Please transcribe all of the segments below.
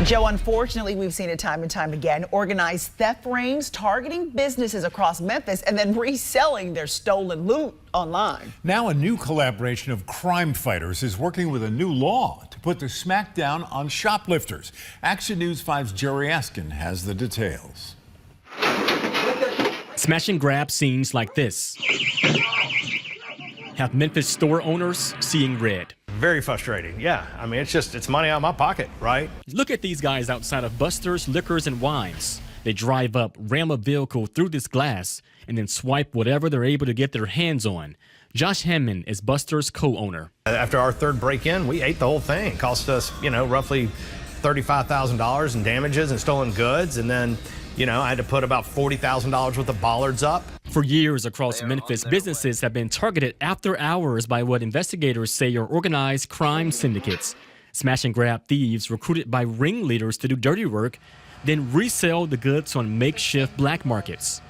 Joe, unfortunately, we've seen it time and time again. Organized theft rings targeting businesses across Memphis and then reselling their stolen loot online. Now a new collaboration of crime fighters is working with a new law to put the smackdown on shoplifters. Action News 5's Jerry Askin has the details. Smash and grab scenes like this have Memphis store owners seeing red. Very frustrating. Yeah, I mean, it's money out of my pocket, right? Look at these guys outside of Buster's Liquors and Wines. They drive up, ram a vehicle through this glass, and then swipe whatever they're able to get their hands on. Josh Hammond is Buster's co-owner. After our third break-in, we ate the whole thing. It cost us, roughly $35,000 in damages and stolen goods, and then I had to put about $40,000 worth of bollards up. For years across Memphis, businesses have been targeted after hours by what investigators say are organized crime syndicates. Smash and grab thieves recruited by ringleaders to do dirty work, then resell the goods on makeshift black markets.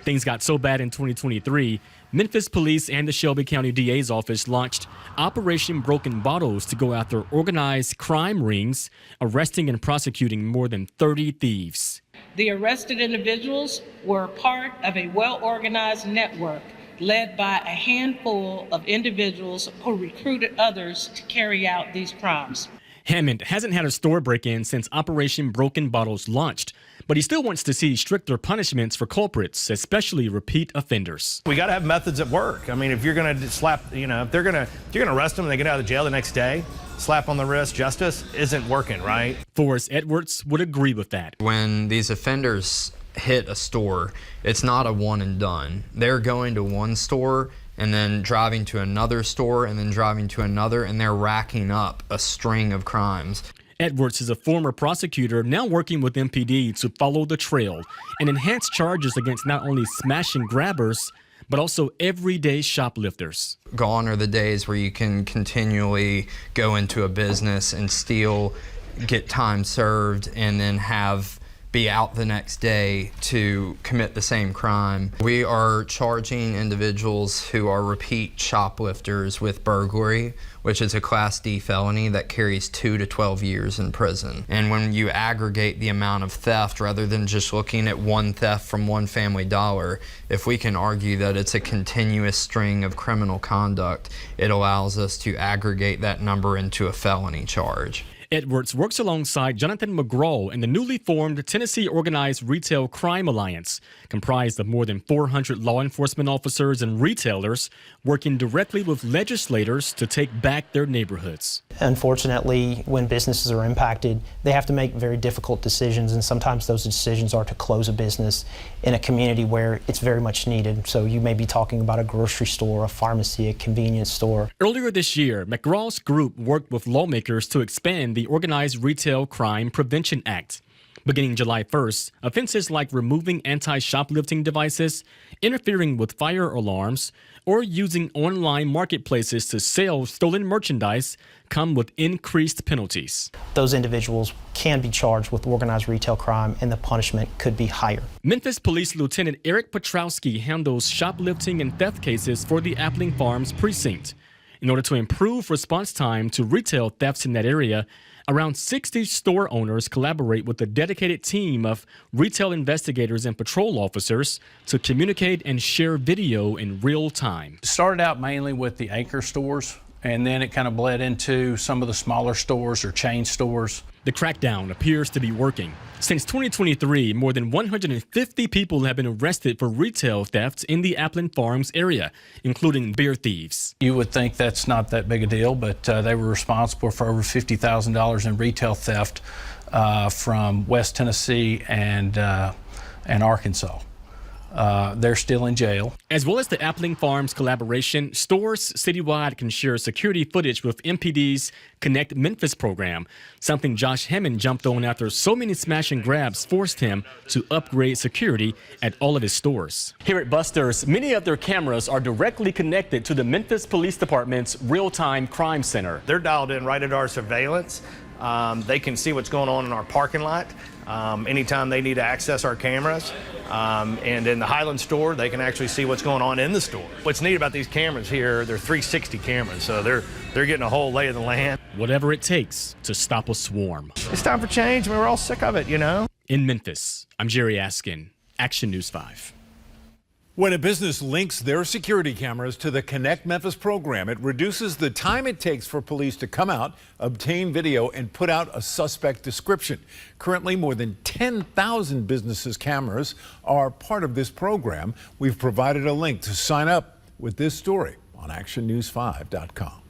Things got so bad in 2023, Memphis police and the Shelby County DA's office launched Operation Broken Bottles to go after organized crime rings, arresting and prosecuting more than 30 thieves. The arrested individuals were part of a well-organized network led by a handful of individuals who recruited others to carry out these crimes. Hammond hasn't had a store break-in since Operation Broken Bottles launched, but he still wants to see stricter punishments for culprits, especially repeat offenders. We got to have methods at work. I mean, if you're going to slap, if you're going to arrest them and they get out of jail the next day, slap on the wrist justice isn't working, right? Forrest Edwards would agree with that. When these offenders hit a store, it's not a one and done. They're going to one store and then driving to another store and then driving to another, and they're racking up a string of crimes. Edwards is a former prosecutor now working with MPD to follow the trail and enhance charges against not only smash and grabbers, but also everyday shoplifters. Gone are the days where you can continually go into a business and steal, get time served, and then be out the next day to commit the same crime. We are charging individuals who are repeat shoplifters with burglary, which is a Class D felony that carries 2 to 12 years in prison. And when you aggregate the amount of theft, rather than just looking at one theft from one Family Dollar, if we can argue that it's a continuous string of criminal conduct, it allows us to aggregate that number into a felony charge. Edwards works alongside Jonathan McGraw in the newly formed Tennessee Organized Retail Crime Alliance, comprised of more than 400 law enforcement officers and retailers working directly with legislators to take back their neighborhoods. Unfortunately, when businesses are impacted, they have to make very difficult decisions, and sometimes those decisions are to close a business in a community where it's very much needed. So you may be talking about a grocery store, a pharmacy, a convenience store. Earlier this year, McGraw's group worked with lawmakers to expand the Organized Retail Crime Prevention Act. Beginning July 1st, offenses like removing anti-shoplifting devices, interfering with fire alarms, or using online marketplaces to sell stolen merchandise come with increased penalties. Those individuals can be charged with organized retail crime, and the punishment could be higher. Memphis Police Lieutenant Eric Petrowski handles shoplifting and theft cases for the Appling Farms precinct. In order to improve response time to retail thefts in that area, around 60 store owners collaborate with a dedicated team of retail investigators and patrol officers to communicate and share video in real time. It started out mainly with the anchor stores, and then it kind of bled into some of the smaller stores or chain stores. The crackdown appears to be working. Since 2023, more than 150 people have been arrested for retail thefts in the Appling Farms area, including beer thieves. You would think that's not that big a deal, but they were responsible for over $50,000 in retail theft from West Tennessee and Arkansas. They're still in jail. As well as the Appling Farms collaboration, stores citywide can share security footage with MPD's Connect Memphis program, something Josh Hammond jumped on after so many smash and grabs forced him to upgrade security at all of his stores. Here at Buster's, many of their cameras are directly connected to the Memphis Police Department's real-time crime center. They're dialed in right at our surveillance. They can see what's going on in our parking lot anytime they need to access our cameras. And in the Highland store, they can actually see what's going on in the store. What's neat about these cameras here, they're 360 cameras, so they're They're getting a whole lay of the land. Whatever it takes to stop a swarm. It's time for change. We're all sick of it, you know? In Memphis, I'm Jerry Askin, Action News 5. When a business links their security cameras to the Connect Memphis program, it reduces the time it takes for police to come out, obtain video, and put out a suspect description. Currently, more than 10,000 businesses' cameras are part of this program. We've provided a link to sign up with this story on actionnews5.com.